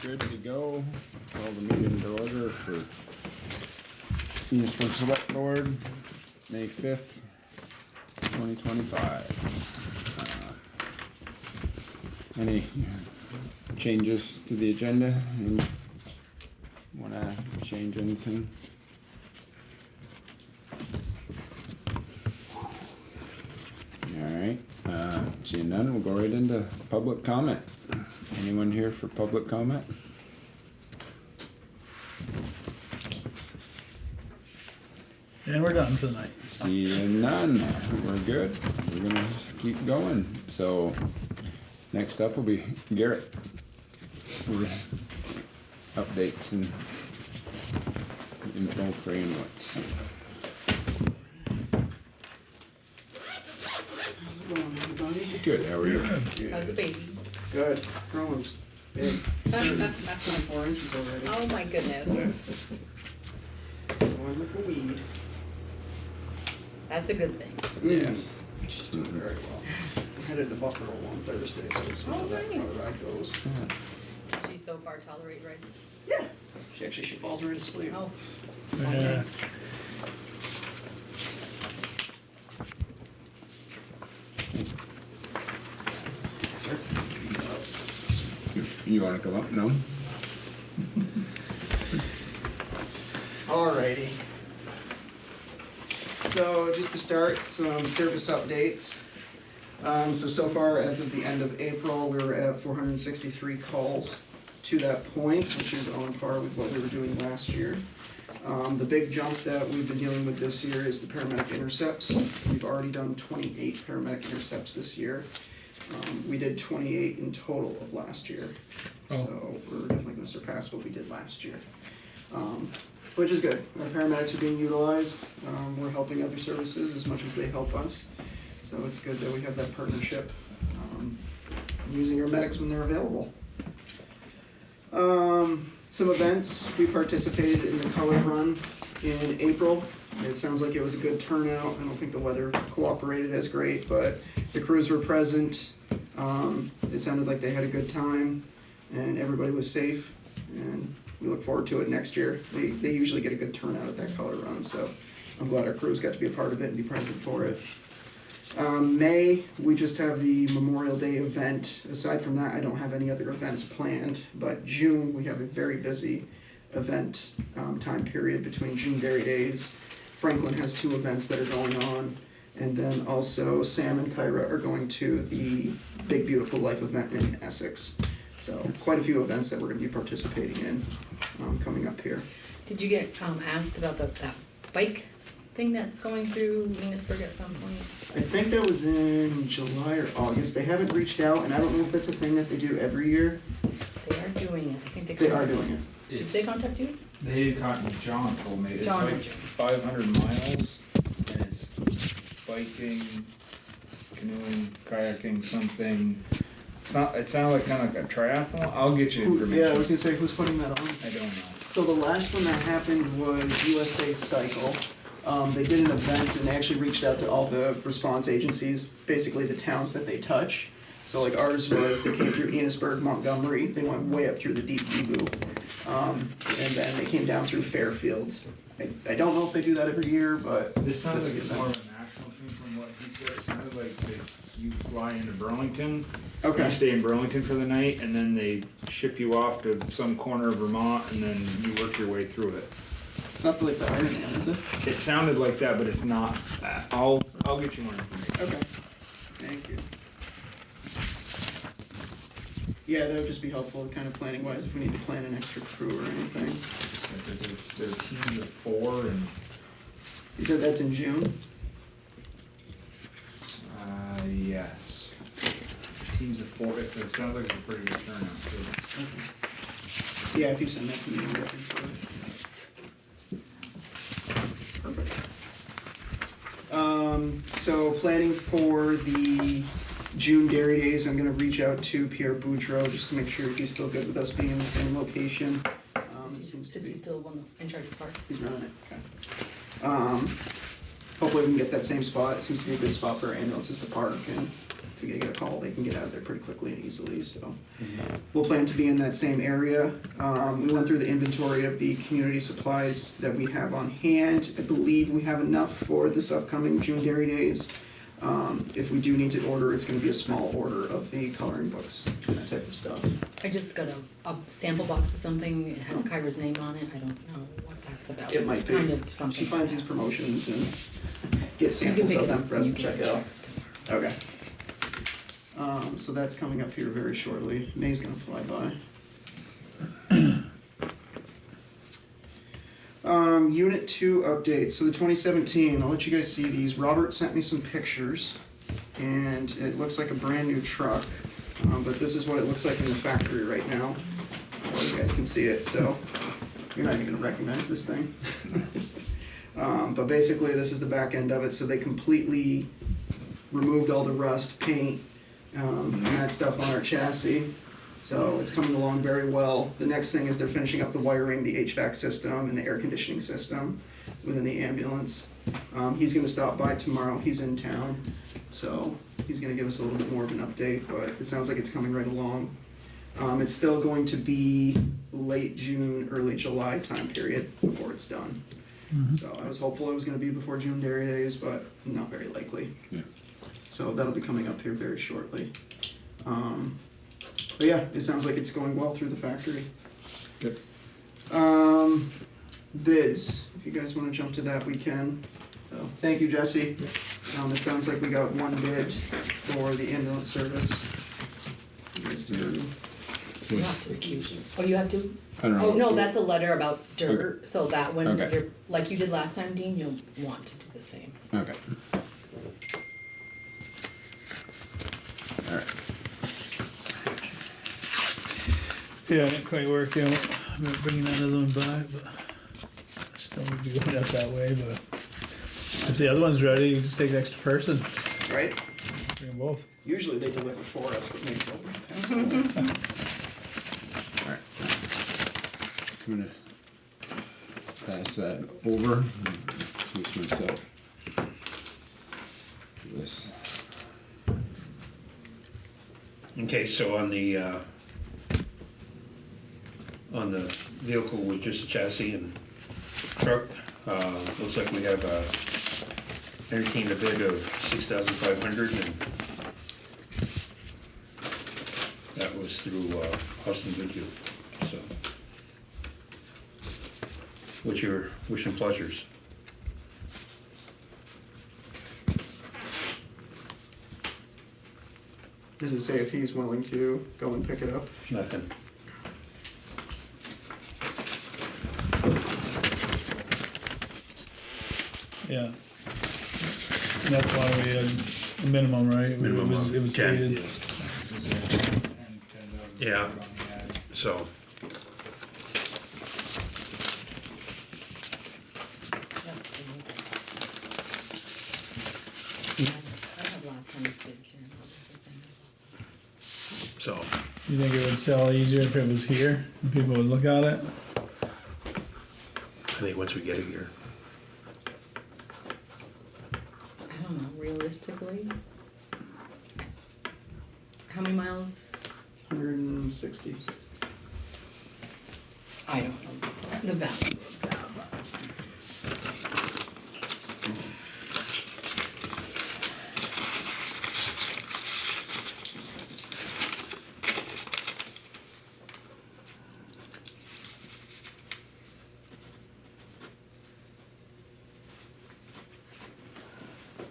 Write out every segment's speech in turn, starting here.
good to go. Call the meeting to order for Enosburgh Town Selectboard, May 5th, 2025. Any changes to the agenda? Want to change anything? Alright, seeing none, we'll go right into public comment. Anyone here for public comment? And we're done for the night. Seeing none, we're good. We're gonna keep going. So, next up will be Garrett. For updates and info for inputs. How's it going, everybody? Good, how are you? How's the baby? Good. Growing big. 24 inches already. Oh my goodness. Growing like a weed. That's a good thing. Yeah. She's doing very well. I'm headed to Buffalo on Thursday, so we'll see how that nice. ride goes. She so far tolerate right? Yeah. She falls right asleep. Oh, Yeah. nice. Sir? You wanna come up? No? Alrighty. So just to start, some service updates. So far, as of the end of April, we were at 463 calls to that point, which is on par with what we were doing last year. The big jump that we've been dealing with this year is the paramedic intercepts. We've already done 28 paramedic intercepts this year. We did 28 in total of last year. So we're definitely gonna surpass what we did last year. Which is good. Our paramedics are being utilized. We're helping other services as much as they help us. So it's good that we have that partnership, using our medics when they're available. Some events, we participated in the color run in April. It sounds like it was a good turnout. I don't think the weather cooperated as great, but the crews were present. It sounded like they had a good time and everybody was safe, and we look forward to it next year. They usually get a good turnout at that color run, so I'm glad our crews got to be a part of it and be present for it. May, we just have the Memorial Day event. Aside from that, I don't have any other events planned, but June, we have a very busy event time period between June Dairy Days. Franklin has 2 events that are going on, and then also Sam and Kyra are going to the Big Beautiful Life event in Essex. So quite a few events that we're going to be participating in coming up here. Did you get asked about that bike thing that's going through Enosburgh at some point? I think that was in July or August. They haven't reached out, and I don't know if that's a thing that they do every year. They are doing it. I think They are doing it. Did they contact you? John told me, it's John. like 500 miles, and it's biking, canoeing, kayaking, something. It sounded like kind of like a triathlon. I'll get you information. Yeah, I was gonna say, who's putting that on? I don't know. So the last one that happened was USA Cycle. They did an event and they actually reached out to all the response agencies, basically the towns that they touch. So like ours was, they came through Enosburgh, Montgomery, they went way up through the Deep Emu. And then they came down through Fairfield. I don't know if they do that every year, but. This sounds that's like it's the more of event. a national thing from what he said. It sounded like you fly into Burlington. Okay. You stay in Burlington for the night, and then they ship you off to some corner of Vermont, and then you work your way through it. It's not like the Ironman, is it? It sounded like that, but it's not that. I'll get you more information. Okay, thank you. Yeah, that would just be helpful, kind of planning wise, if we need to plan an extra crew or anything. There's teams of 4, and You said that's in June? yes. Teams of 4. It sounds like it's a pretty good turnout too. Okay. Yeah, if you send that to me, I'm looking for it. Perfect. So planning for the June Dairy Days, I'm gonna reach out to Pierre Boudreau just to make sure he's still good with us being in the same location. Is he still one in charge of the park? He's running it, okay. Hopefully we can get that same spot. It seems to be a good spot for our ambulances to park, and if we get a call, they can get out of there pretty quickly and easily, so. We'll plan to be in that same area. We went through the inventory of the community supplies that we have on hand. I believe we have enough for this upcoming June Dairy Days. If we do need to order, it's gonna be a small order of the coloring books and that type of stuff. I just got a sample box of something, it has Kyra's name on it, I don't know what that's about. It might It's be. kind of something. She finds these promotions and gets You can samples pick of it them up for us and to you check can out. checks tomorrow. Okay. So that's coming up here very shortly. May's gonna fly by. Unit 2 updates. So the 2017, I'll let you guys see these. Robert sent me some pictures, and it looks like a brand new truck. But this is what it looks like in the factory right now. Well, you guys can see it, so you're not even gonna recognize this thing. But basically, this is the back end of it. So they completely removed all the rust, paint, and that stuff on our chassis. So it's coming along very well. The next thing is they're finishing up the wiring, the HVAC system, and the air conditioning system within the ambulance. He's gonna stop by tomorrow. He's in town, so he's gonna give us a little bit more of an update, but it sounds like it's coming right along. It's still going to be late June, early July time period before it's done. So I was hopeful it was gonna be before June Dairy Days, but not very likely. Yeah. So that'll be coming up here very shortly. But yeah, it sounds like it's going well through the factory. Good. Bids, if you guys wanna jump to that, we can. So, thank you, Jesse. It sounds like we got one bid for the ambulance service. You guys do- You have to recuse you. Oh, you have to? I don't know. Oh, no, that's a letter about dirt, so that when Okay. you're, like you did last time, Dean, you'll want to do the same. Okay. Alright. Yeah, it didn't quite work out, about bringing that other one back, but still would be going out that way, but if the other one's ready, you just take the extra person, Right? bring them both. Usually they deliver for us, but maybe they'll. Alright. I'm gonna pass that over and use myself. This. Okay, so on the vehicle with just a chassis and truck, looks like we have, entertained a bid of $6,500, and that was through, Austin Goodhue, so. What's your wish and pleasures? Does it say if he's willing to go and pick it up? Nothing. Yeah. And that's why we had a minimum, right? Minimum It of was 10, stated. Yeah. So, That's the same. I have last time's bids here, I'll do the same. so, You think it would sell easier if it was here and people would look at it? I think once we get it here. I don't know, realistically, how many miles? 160. I don't know, the value of that.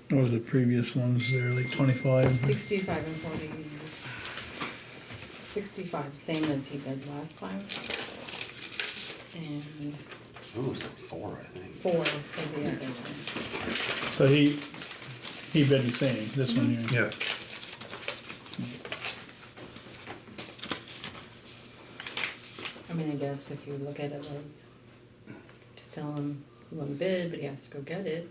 What was the previous ones there, like 25? 65 and 40. 65, same as he did last time. And Oh, it was like 4, I think. 4 for the other one. So he bid the same, this one here. Yeah. I mean, I guess if you look at it like, just tell him he won the bid, but he has to go get it.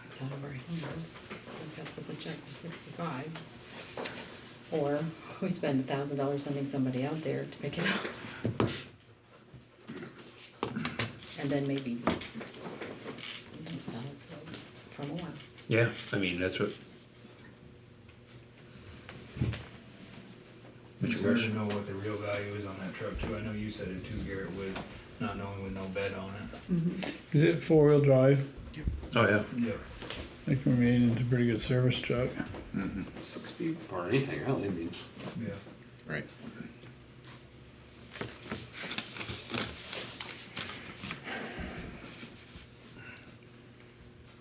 It's out of our hands. He gets us a check for 65. Or we spend $1,000 sending somebody out there to pick it up. And then maybe you know, sell it for more. Yeah, I mean, that's what, It's hard to know what the real value is on that truck too. I know you said it too, Garrett, with not knowing with no bed on it. Is it 4-wheel drive? Oh, yeah. Yep. It can be made into a pretty good service truck. 6 speed. Or anything, really, I mean. Yeah. Right.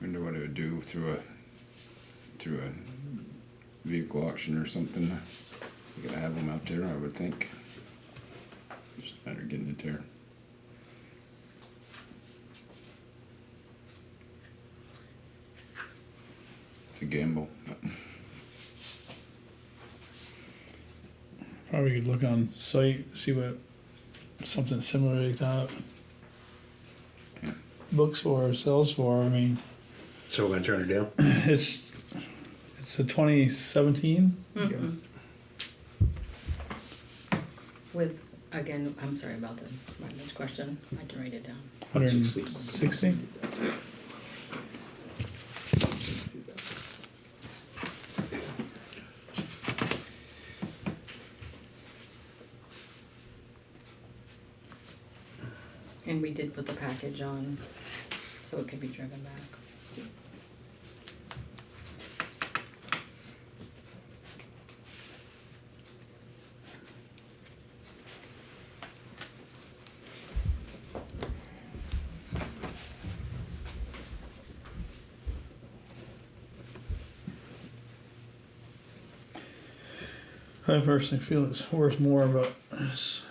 Wonder what it would do through a vehicle auction or something. You gotta have them out there, I would think. Just better getting it there. It's a gamble. But Probably could look on site, see what something similar like that books for or sells for. I mean, So we're gonna turn it down? it's a 2017. Mhm. With, again, I'm sorry about the mileage question, I had to write it down. 160. And we did put the package on, so it could be driven back. I personally feel it's worth more, but it's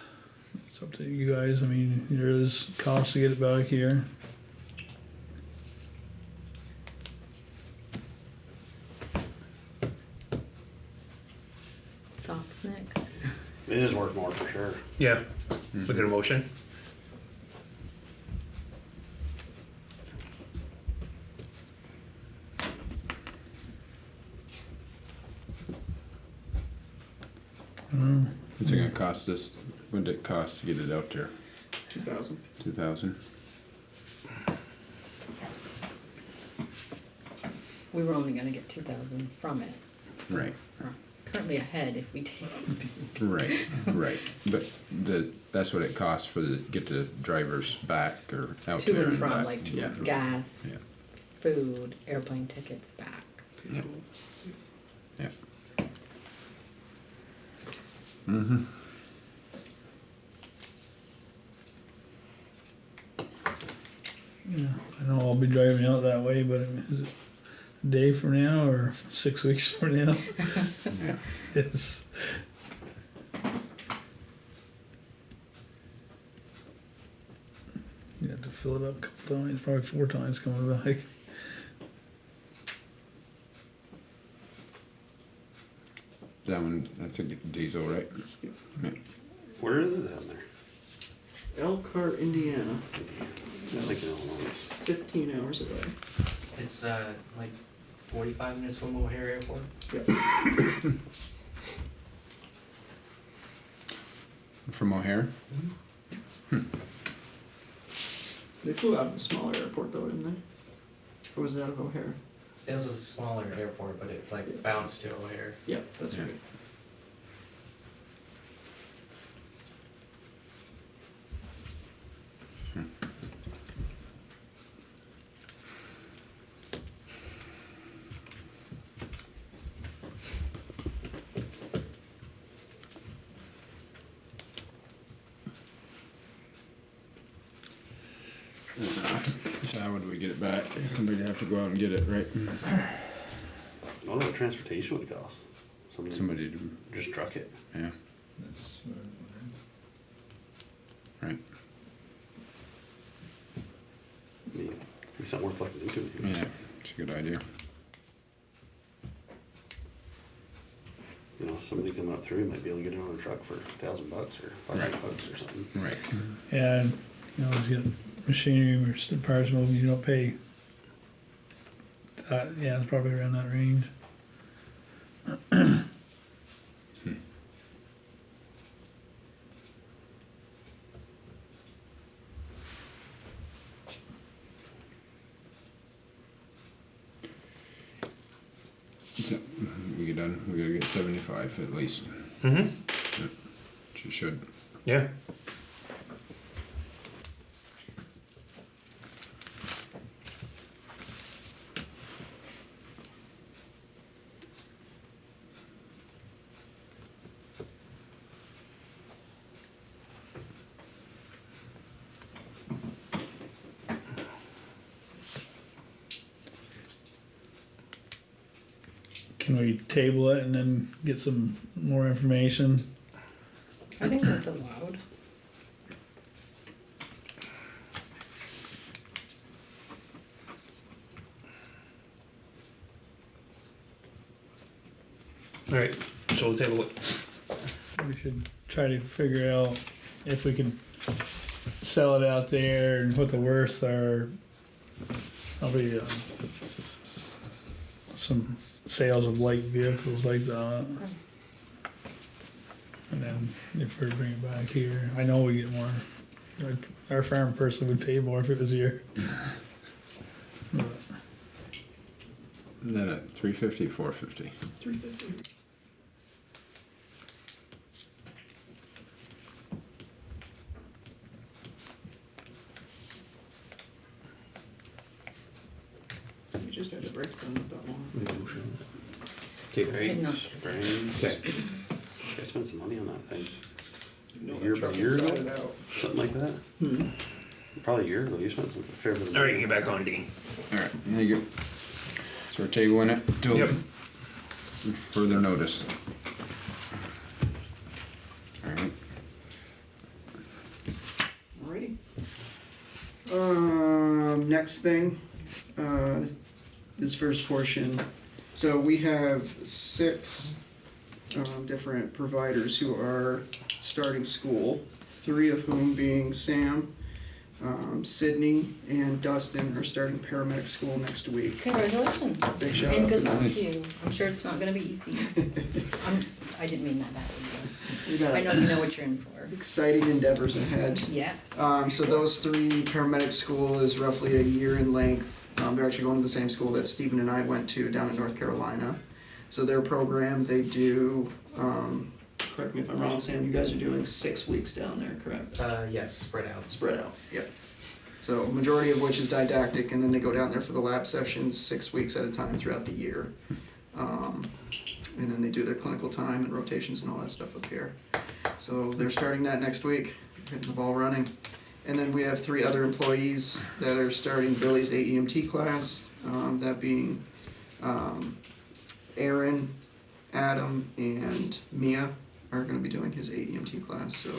up to you guys. I mean, there is cost to get it back here. Thoughts, Nick? It is worth more for sure. Yeah. Look at a motion. what's it gonna cost us? What did it cost to get it out there? 2,000. 2,000? We were only gonna get 2,000 from it. So Right. we're currently ahead if we take. Right, right. But that's what it costs for get the drivers back or out To there and and from, back. like Yeah. gas, Yeah. food, airplane tickets back. Yeah. Yeah. Mm-hmm. Yeah, I know I'll be driving out that way, but is it a day from now or 6 weeks from now? Yeah. It's you have to fill it up a couple times, probably 4 times coming back. That one, that's a diesel, right? Yeah. Where is it down there? Elkhart, Indiana. I was thinking Illinois. 15 hours away. It's like 45 minutes from O'Hare Airport. Yep. From O'Hare? They flew out of a smaller airport though, didn't they? Or was it out of O'Hare? It was a smaller airport, but it like bounced to O'Hare. Yep, that's Yeah. right. So how would we get it back? Somebody'd have to go out and get it, right? I wonder what transportation would cost. Somebody to, Just truck it. yeah, That's. right. I mean, it'd be something worth looking into. Yeah, it's a good idea. You know, somebody coming up through might be able to get it on a truck for $1,000 or $500 or something. Right. Yeah, and you know, just get machinery or parts moving, you don't pay. Yeah, it's probably around that range. So, we get done, we gotta get 75 at least. Mm-hmm. She should. Yeah. Can we table it and then get some more information? I think that's allowed. Alright, so we'll table it. We should try to figure out if we can sell it out there and what the worths are. Probably some sales of light vehicles like that. And then if we bring it back here, I know we get more. Our farm person would pay more if it was here. But Is that a 350, 450? 350. We just had the brakes done with that one. Take Maybe not brakes, today. frames. Okay. I spent some money on that thing, No, Year that by truck year inside ago? and out. something like that. Probably a year ago, you spent some fair bit of money. Alright, you get back on, Dean. Alright, there you go. So we're tabling it till Yep. further notice. Alright, Alrighty. Next thing, this first portion. So we have 6 different providers who are starting school. 3 of whom being Sam, Sydney, and Dustin are starting paramedic school next week. Congratulations. Big shout And out. good luck Nice. to you. I'm sure it's not gonna be easy. I didn't mean that badly, We but got I know you know what you're in for. exciting endeavors ahead. Yes. So those 3 paramedic school is roughly a year in length. They're actually going to the same school that Stephen and I went to down in North Carolina. So their program, they do, correct me if I'm wrong, Sam, you guys are doing 6 weeks down there, correct? Yes, spread out. Spread out, yep. So majority of which is didactic, and then they go down there for the lab sessions 6 weeks at a time throughout the year. And then they do their clinical time and rotations and all that stuff up here. So they're starting that next week, getting the ball running. And then we have 3 other employees that are starting Billy's AEMT class, that being Aaron, Adam, and Mia are gonna be doing his AEMT class, so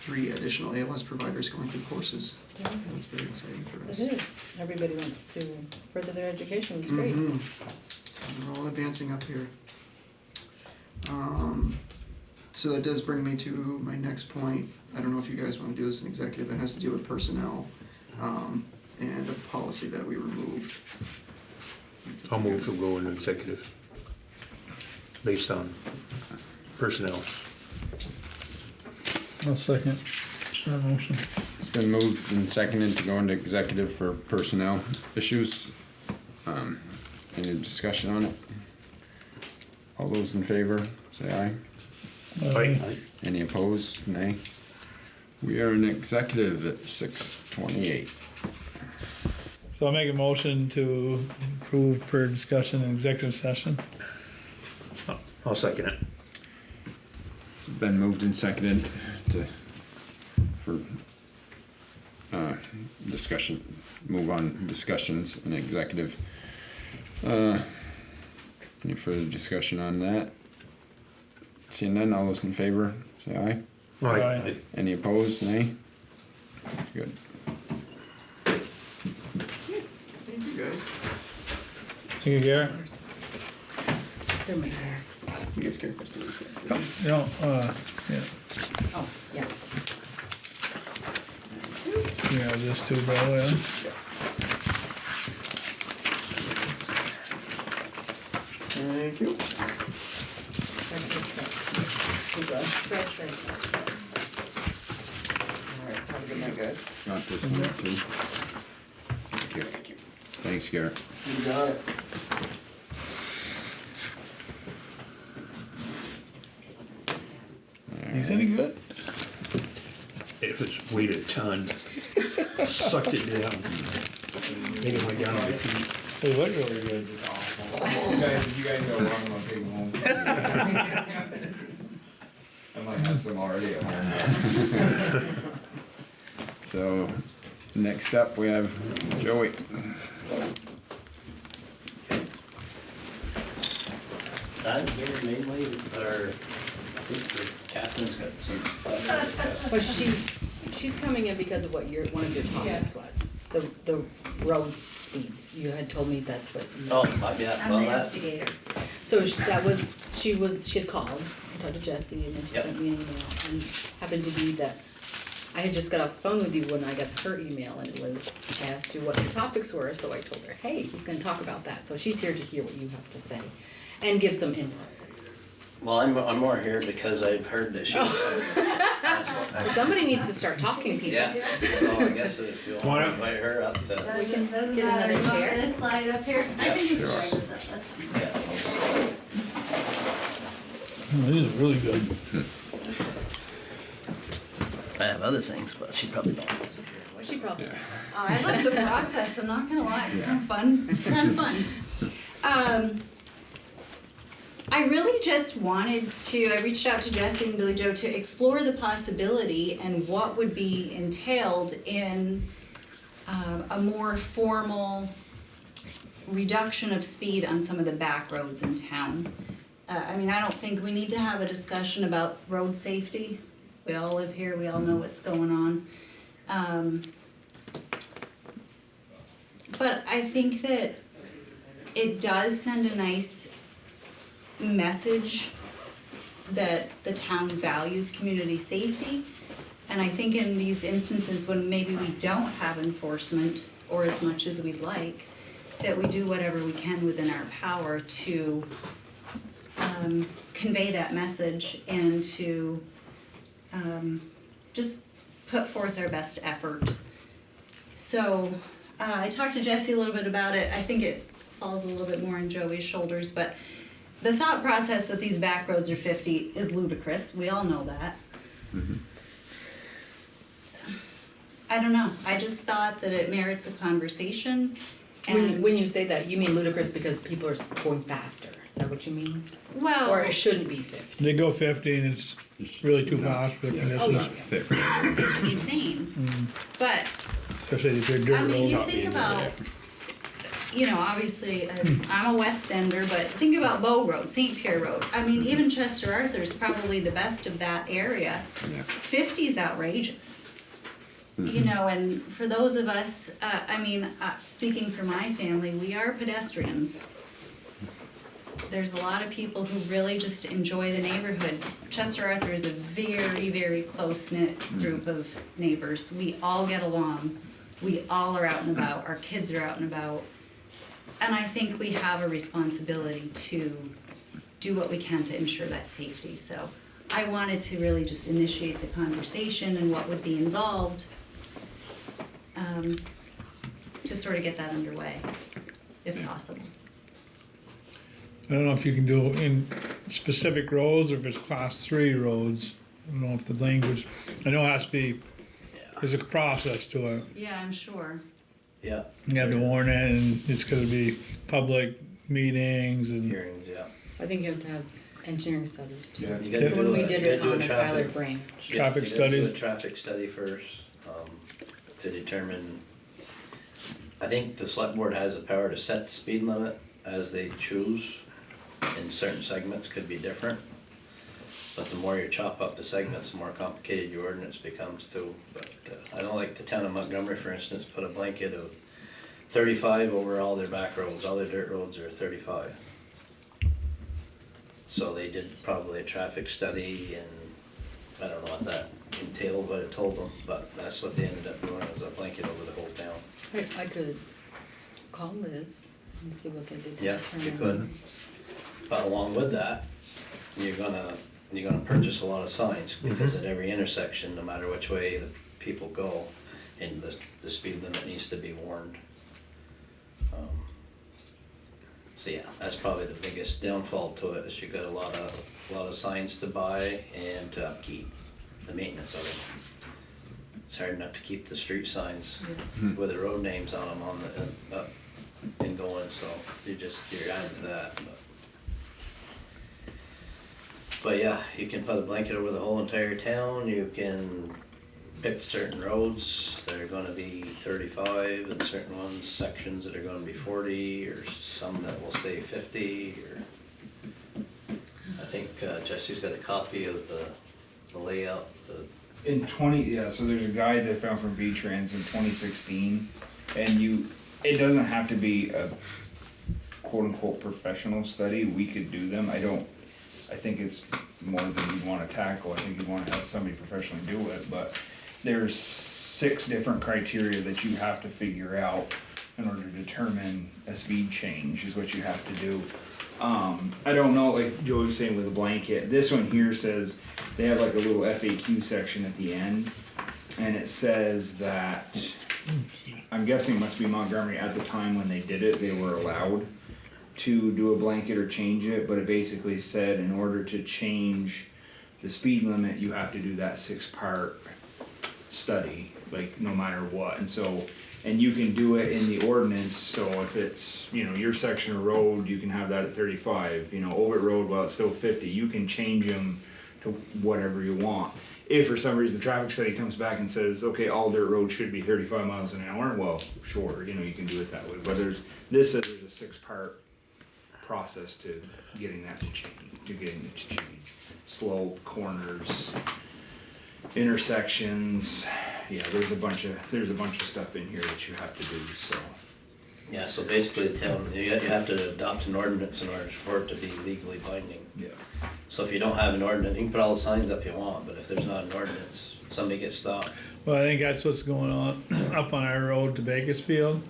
3 additional ALS providers going through courses. That's Yes. very exciting for us. It is. Everybody wants to further their education. It's great. Mhm. So we're all advancing up here. So that does bring me to my next point. I don't know if you guys wanna do this in executive, it has to do with personnel, and a policy that we removed. It's up I'll to you move to guys. go into executive. Based on personnel. I'll second that motion. it's been moved and seconded to go into executive for personnel issues. Any discussion on it? All those in favor, say aye. Aye. Any opposed? Nay. We are in executive at 6:28. So I'll make a motion to approve per discussion in executive session. I'll second it. It's been moved and seconded for discussion, move on discussions in executive. Any further discussion on that? Seeing none, all those in favor, say aye. Aye. Any opposed? Nay. Good. Thank you guys. Thank you, Garrett. They're my hair. You guys care if I steal this one? You know, yeah, Oh, yes. you have this too, by the way. Thank you. It's a fresh, Alright, have a good night, guys. Got this one too. Thank you. Thank you. Thanks, Garrett. You got it. He's any good? It was weighed a ton, sucked it down. Made it went down on my feet. He looked really good. You guys know what I'm gonna take home. I might have some already at home. So, next up, we have Joey. I'm here mainly, or I think Catherine's got some stuff. Well, she's coming in because of what one of your topics was, the road speeds. You had told me that's what you. Oh, yeah, I'm well, the that, instigator. So she had called, I talked to Jessie, and then she Yep. sent me an email, and happened to be that I had just got off the phone with you when I got her email, and it was as to what your topics were, so I told her, hey, he's gonna talk about that, so she's here to hear what you have to say, and give some input. well, I'm more here because I've heard that she. That's what- Somebody needs to start talking, people. Yeah, so I guess if you want to invite her up to. We can Doesn't get matter. another You want chair? me to slide up here? I can just Sure. slide this up, that's fine. Yeah. Oh, this is really good. I have other things, but she probably don't. She probably. I love the process, I'm not gonna lie, it's kind of fun, it's kind of fun. I really just wanted to, I reached out to Jessie and Billy Joe to explore the possibility and what would be entailed in a more formal reduction of speed on some of the back roads in town. I mean, I don't think we need to have a discussion about road safety. We all live here, we all know what's going on. But I think that it does send a nice message that the town values community safety. And I think in these instances when maybe we don't have enforcement or as much as we'd like, that we do whatever we can within our power to convey that message and to just put forth our best effort. So I talked to Jessie a little bit about it. I think it falls a little bit more on Joey's shoulders, but the thought process that these back roads are 50 is ludicrous. We all know that. I don't know. I just thought that it merits a conversation. And When you say that, you mean ludicrous because people are going faster, is that what you mean? well, Or it shouldn't be 50? They go 50 and it's really too fast for the conditions. it's insane. But Especially if they're dirt I mean, roads. you think about, you know, obviously, I'm a West Ender, but think about Bow Road, St. Pierre Road. I mean, even Chester Arthur's probably the best of that area. 50 is outrageous. You know, and for those of us, speaking for my family, we are pedestrians. There's a lot of people who really just enjoy the neighborhood. Chester Arthur is a very, very close-knit group of neighbors. We all get along. We all are out and about. Our kids are out and about. And I think we have a responsibility to do what we can to ensure that safety. So I wanted to really just initiate the conversation and what would be involved to sort of get that underway, if possible. I don't know if you can do it in specific roads or if it's class 3 roads. I don't know if the language, I know it has to be, there's a process to it. Yeah, I'm sure. Yeah, You have to warn it and it's gonna be public meetings and, hearings, yeah. I think you have to have engineering studies too. Yeah. You gotta do When we a- did you it gotta do on a the Tyler traffic. branch. Traffic You gotta do study. a traffic study first, to determine, I think the select board has the power to set the speed limit as they choose. In certain segments could be different, but the more you chop up the segments, the more complicated your ordinance becomes too. But I know like the town of Montgomery, for instance, put a blanket of 35 over all their back roads, all their dirt roads are 35. So they did probably a traffic study and I don't know what that entailed, what it told them, but that's what they ended up doing, was a blanket over the whole town. I could call Liz and see what they did. Yeah, you could. But along with that, you're gonna purchase a lot of signs, because at every intersection, no matter which way the people go, and the speed limit needs to be warned. So yeah, that's probably the biggest downfall to it, is you got a lot of signs to buy and to upkeep, the maintenance of it. It's hard enough to keep the street signs with the road names on them on the, up and going, so you're adding to that, but yeah, you can put a blanket over the whole entire town, you can pick certain roads that are gonna be 35 and certain ones, sections that are gonna be 40, or some that will stay 50, or I think Jesse's got a copy of the layout, In so there's a guide that I found from V-Trans in 2016, and it doesn't have to be a quote-unquote professional study, we could do them, I think it's more than you'd wanna tackle, I think you'd wanna have somebody professionally do it, but there's 6 different criteria that you have to figure out in order to determine a speed change, is what you have to do. I don't know, like Joey was saying with the blanket, this one here says, they have like a little FAQ section at the end, and it says that, I'm guessing it must be Montgomery, at the time when they did it, they were allowed to do a blanket or change it, but it basically said in order to change the speed limit, you have to do that 6-part study, like no matter what, and you can do it in the ordinance, so if it's, your section of road, you can have that at 35, Ovitt Road, well, it's still 50, you can change them to whatever you want. If for some reason the traffic study comes back and says, okay, all dirt roads should be 35 miles an hour, well, sure, you can do it that way, but this says there's a 6-part process to getting that to change, slope, corners, intersections, yeah, there's a bunch of stuff in here that you have to do, so. yeah, so basically the town, you have to adopt an ordinance in order for it to be legally binding. Yeah. So if you don't have an ordinance, you can put all the signs up you want, but if there's not an ordinance, somebody gets stopped. Well, I think that's what's going on up on our road to Bakersfield.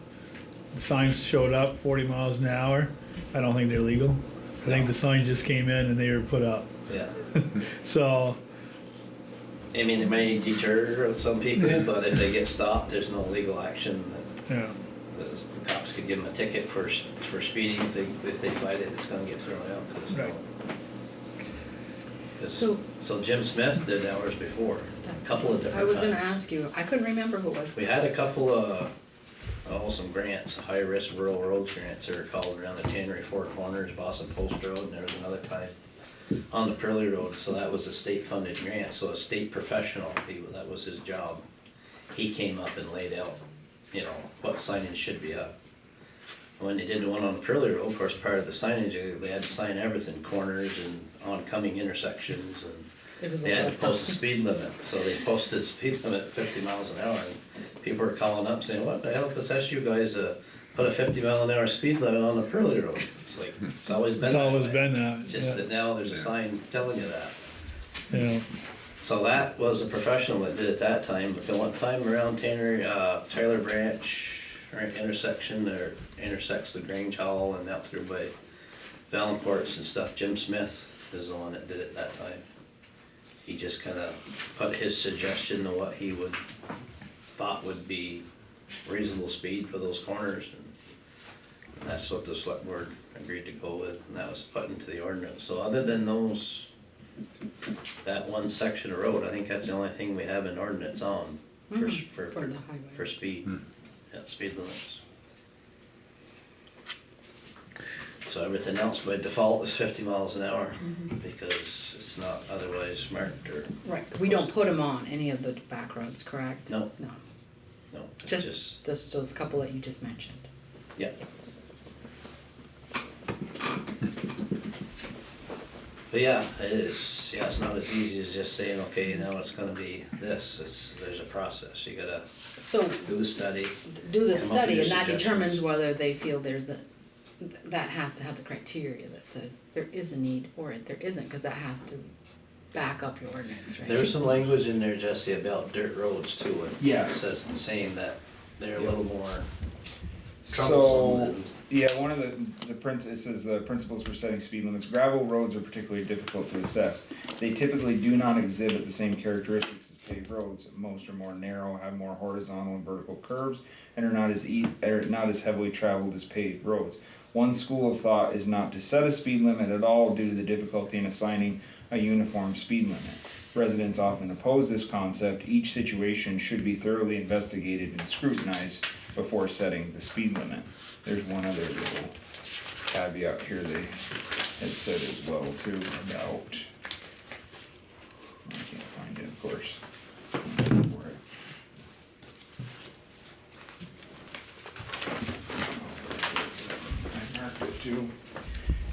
The signs showed up 40 miles an hour. I don't think they're legal. I think the signs just came in and they were put up. Yeah. So, I mean, they may deter some people, but if they get stopped, there's no legal action. yeah. The cops could give them a ticket for speeding. If they fight it, it's gonna get thrown out. Right. So Jim Smith did ours before, a couple of different I was gonna times. ask you, I couldn't remember who it was. We had a couple of, some grants, high-risk rural roads grants, they were called, around the Tannery Four Corners, Boston Post Road, and there was another time on the Pearly Road, so that was a state-funded grant, so a state professional, that was his job. He came up and laid out, what signage should be up. When they did the one on the Pearly Road, of course, part of the signage, they had to sign everything, corners and oncoming intersections, and they had to post a speed limit, so they posted speed limit at 50 miles an hour, and people were calling up saying, what the hell possessed you guys to put a 50 mile an hour speed limit on the Pearly Road? It's like, it's always been It's that always way. been that. It's just that now there's a sign telling you that. Yeah. So that was a professional that did it that time, but the one time around Tyler Branch, right intersection there, intersects the Grange Hall and out through by Valancourts and stuff, Jim Smith is the one that did it that time. He just kinda put his suggestion of what he thought would be reasonable speed for those corners, and that's what the select board agreed to go with, and that was put into the ordinance. So other than that one section of road, I think that's the only thing we have an ordinance on for the highway. for speed, speed limits. So everything else by default is 50 miles an hour, because it's not otherwise marked or. Right, we don't put them on any of the back roads, correct? No. No, No, it's just those couple that you just mentioned. yeah. But yeah, it's not as easy as just saying, okay, now it's gonna be this, there's a process, you gotta So, do the study. do the Come up with study, your and that determines suggestions. whether they feel that has to have the criteria that says there is a need or there isn't, because that has to back up your ordinance, right? There's some language in there, Jesse, about dirt roads too, and Yeah. it says saying that they're a little more So, troublesome than. yeah, one of it says the principles for setting speed limits. Gravel roads are particularly difficult to assess. They typically do not exhibit the same characteristics as paved roads. Most are more narrow, have more horizontal and vertical curves, and are not as heavily traveled as paved roads. One school of thought is not to set a speed limit at all due to the difficulty in assigning a uniform speed limit. Residents often oppose this concept. Each situation should be thoroughly investigated and scrutinized before setting the speed limit. There's one other little caveat here they had said as well too about, I can't find it, of course. For it. I marked it too.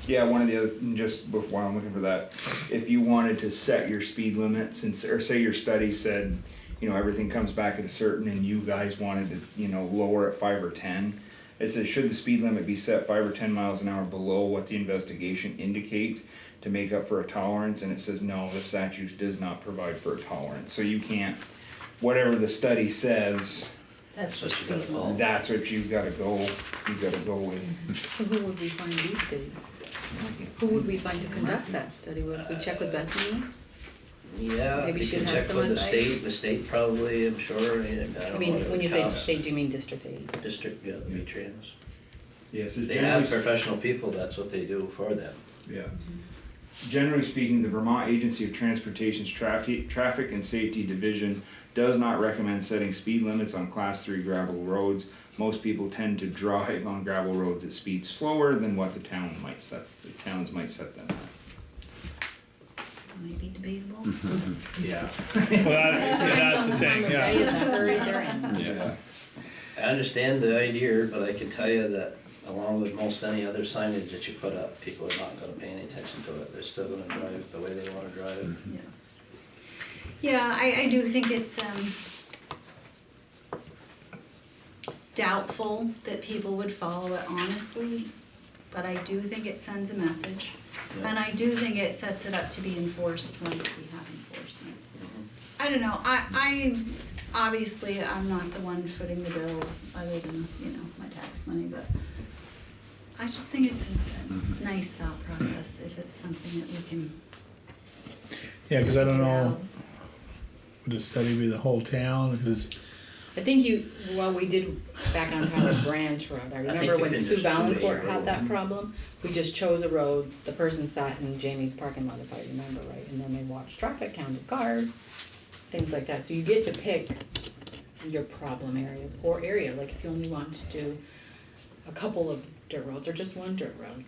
Yeah, one of the other, just while I'm looking for that, if you wanted to set your speed limit, since, or say your study said, you know, everything comes back at a certain, and you guys wanted to, you know, lower it 5 or 10, it says, should the speed limit be set 5 or 10 miles an hour below what the investigation indicates to make up for a tolerance? And it says, no, the statute does not provide for a tolerance. So you can't, whatever the study says, That's what what you gotta speed follow. limit. that's what you gotta go with. So who would we find these days? Who would we find to conduct that study? Would we check with Bethany? Yeah, Maybe you she'd can have check some with the advice. state probably, I'm sure, I don't know. I mean, what it when would you say cost. state, do you mean District 8? District, yeah, the V-Trans. Yes, They have professional people, that's what they do for them. Yeah. Generally speaking, the Vermont Agency of Transportation's Traffic and Safety Division does not recommend setting speed limits on Class 3 gravel roads. Most people tend to drive on gravel roads at speeds slower than what the towns might set them at. Might be debatable. Yeah. Well, that's the thing, Time of day yeah. and the hurry they're in. Yeah. I understand the idea, but I can tell you that along with most any other signage that you put up, people are not gonna pay any attention to it. They're still gonna drive the way they wanna drive. Yeah. Yeah, I do think it's doubtful that people would follow it honestly, but I do think it sends a message. Yeah. And I do think it sets it up to be enforced once we have enforcement. Mhm. I don't know, I obviously, I'm not the one footing the bill, other than, you know, my tax money, but I just think it's a nice thought process if it's something that we can. Yeah, cause I don't figure know, out. would the study be the whole town, cause, I think we did back on Tyler Branch Road, I remember you when can Sue just do a Valancourt had road. that problem. We just chose a road, the person sat in Jamie's parking lot, if I remember right, and then they watched traffic, counted cars, things like that. So you get to pick your problem areas, or area, like if you only want to do a couple of dirt roads, or just one dirt road.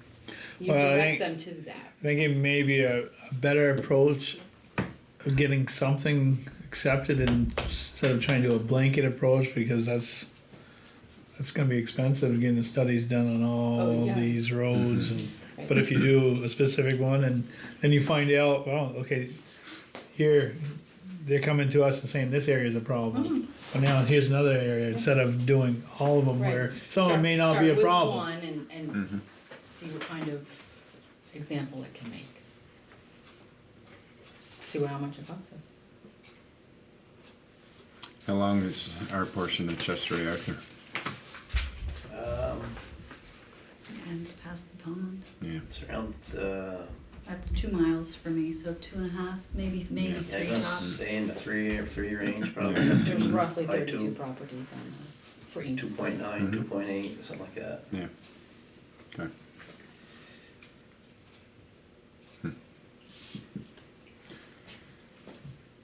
You Well, I direct think- them to that. I think it may be a better approach of getting something accepted instead of trying to do a blanket approach, because that's gonna be expensive, getting the studies done on Oh, all yeah. these roads and, Right. but if you do a specific one and then you find out, well, okay, here, they're coming to us and saying this area is a problem. But now here's another area, instead of doing all of them where Right. some of them may not be a problem. Start with one and see what kind of example it can make. See how much it costs us. How long is our portion of Chester Arthur? Ends past the pond. Yeah. It's around, That's 2 miles for me, so 2.5, maybe yeah, 3 I'm gonna tops. say in the three range, probably. There's roughly by 32 two. properties on for each. 2.9, 2.8, something like that. Yeah. Okay.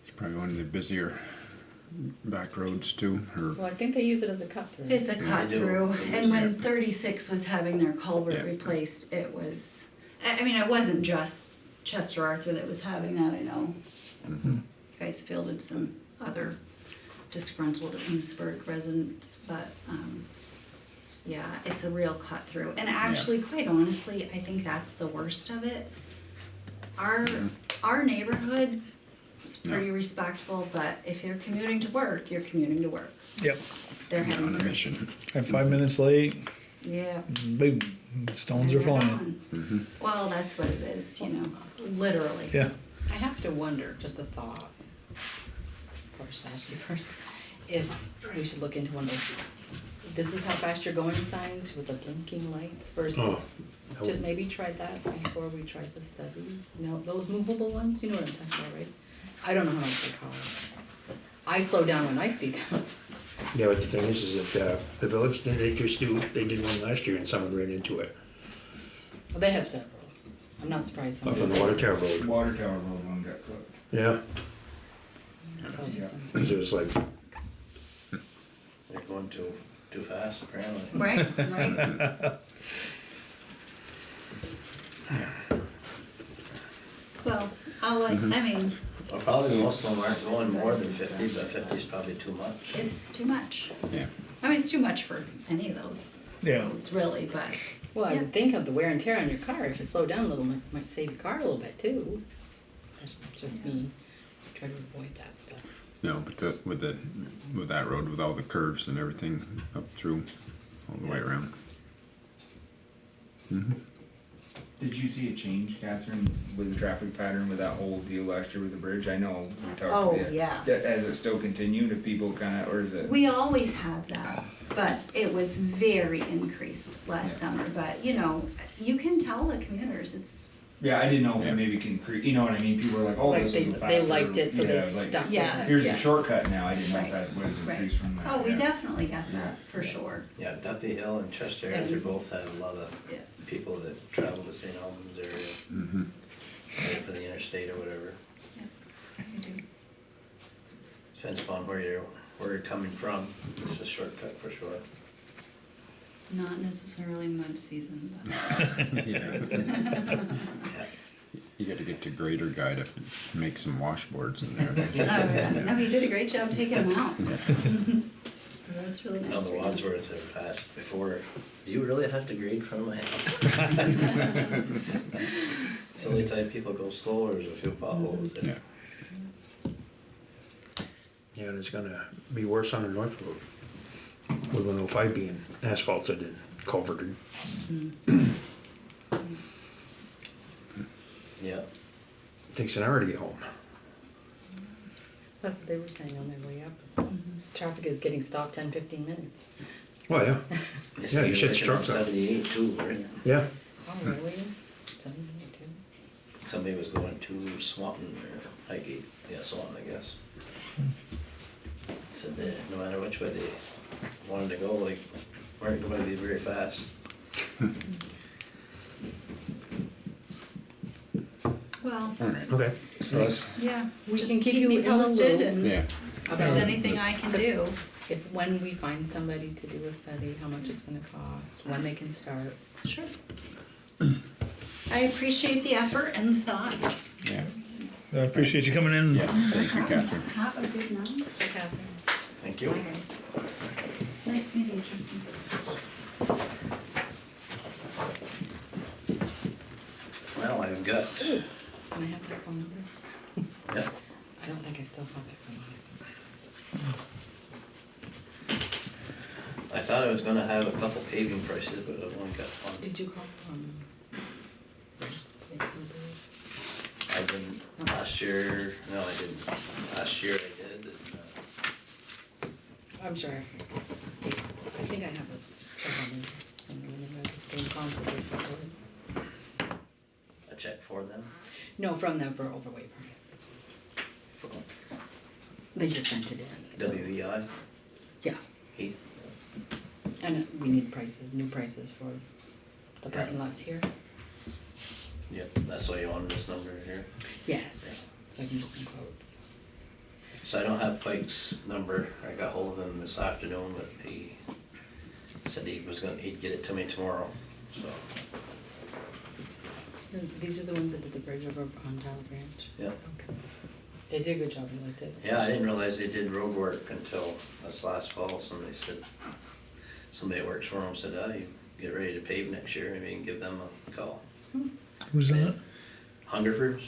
It's probably one of the busier back roads too, or, Well, I think they use it as a cut through. It's a cut They do. through, They and use when it. 36 was having their culvert Yeah. replaced, it was, I mean, it wasn't just Chester Arthur that was having that, I know. You guys fielded some other disgruntled Enosburgh residents, but, yeah, it's a real cut through. And actually, quite honestly, I think that's the worst of it. Our neighborhood is pretty Yeah. respectful, but if you're commuting to work, you're commuting to work. Yep, They're on a having, mission. and 5 minutes late, yeah. boom, stones are And they're flying. gone. Well, that's what it is, you know, literally. Yeah, I have to wonder, just a thought. Of course, ask you first, if we should look into one of those, this is how fast you're going signs with the blinking lights versus, to maybe try that before we try the study. You know, those movable ones, you know what I'm talking about, right? I don't know how much they cost. I slow down when I see them. Yeah, but the thing is that, the village, they did one last year and someone ran into it, Well, they have several. I'm not surprised. up on the Water Tower Road. Water Tower Road one got clipped. Yeah, Yeah. because it was like, They're going too fast apparently. Right, right. Well, I mean, Well, probably most of them aren't going more than 50, but 50 is probably too much. it's too much. Yeah. I mean, it's too much for any of those Yeah. roads, really, but, Well, I Yeah. would think of the wear and tear on your car, if you slow down a little, might save your car a little bit too. That's just me, try to avoid that stuff. No, but with that road, with all the curves and everything up through, all the way around. Did you see a change, Catherine, with the traffic pattern with that whole deal last year with the bridge? I know we talked Oh, about it. yeah. Has it still continued? If people kinda, or is it? we always have that. But it was very increased last Yeah. summer, but, you know, you can tell the commuters, it's, Yeah, I didn't know if Yeah. it maybe can create, you know what I mean? People were like, oh, Like this they, is faster. they liked it, so they Yeah, like, stuck with Yeah. it. Here's Yeah. the shortcut now. I didn't know Right. if that was Right. increased from that. oh, we yeah. definitely got Yeah. that, for sure. Yeah, Duffy Hill and Chester, Yeah. they both have a lot of Yeah. people that travel to St. Albans area, Mm-hmm. heading for the interstate or whatever. We do. Depends upon where you're coming from. It's a shortcut for sure. Not necessarily mud season, but. Yeah. You gotta get to Grader Guy to make some washboards in there. No, he did a great job taking them out. That's really I know nice. the for him. Wadsworth have asked before, do you really have to grade front of my house? It's the only time people go slow, or there's a few potholes there. Yeah. yeah, and it's gonna be worse on the North Road. With 105 being asphalted and culverted. Yeah, Takes an hour to get home. That's what they were saying on their way up. Traffic is getting stopped 10-15 minutes. Well, yeah, they Yeah, say you you're should working on struck that. 78 too, right? yeah. Oh, really? 72? Somebody was going to Swanton or Highgate, yeah, Swanton, I guess. Said that no matter which way they wanted to go, like, weren't going to be very fast. Well, All right. Okay. So it's, yeah, We just can keep keep you me in the posted loop. and Yeah. if there's anything I can do. If, when we find somebody to do a study, how much it's gonna cost, when they can start. Sure. I appreciate the effort and the thought. Yeah. I appreciate you coming in. Yeah. Thank you, Catherine. Have a good night. Catherine. thank you. Bye, guys. Nice meeting you, Tristan. Well, I've got, Can I have that phone number? yeah, I don't think I still have it from last I thought I was gonna have a couple paving prices, but I've only got time. one. Did you call, Reds? They still do I didn't last year, no, I didn't. Last year I did, and, it? I'm sure. I think I have a check on it. From the registering council or something. a check for them. No, from them for overweight permit. They just sent it in. so- WEI, Yeah, he, and we need prices, new prices for the parking lots here. yep, that's why you wanted this number here. Yes, so I can get some quotes. So I don't have Pike's number, I got hold of him this afternoon, but he said he'd get it to me tomorrow, so, These are the ones that did the bridge over on Tyler Branch? yep. Okay. They did a good job, I liked it. Yeah, I didn't realize they did road work until this last fall, somebody that works for them said, oh, you get ready to pave next year, maybe you can give them a call. Who's that? Hungerford's,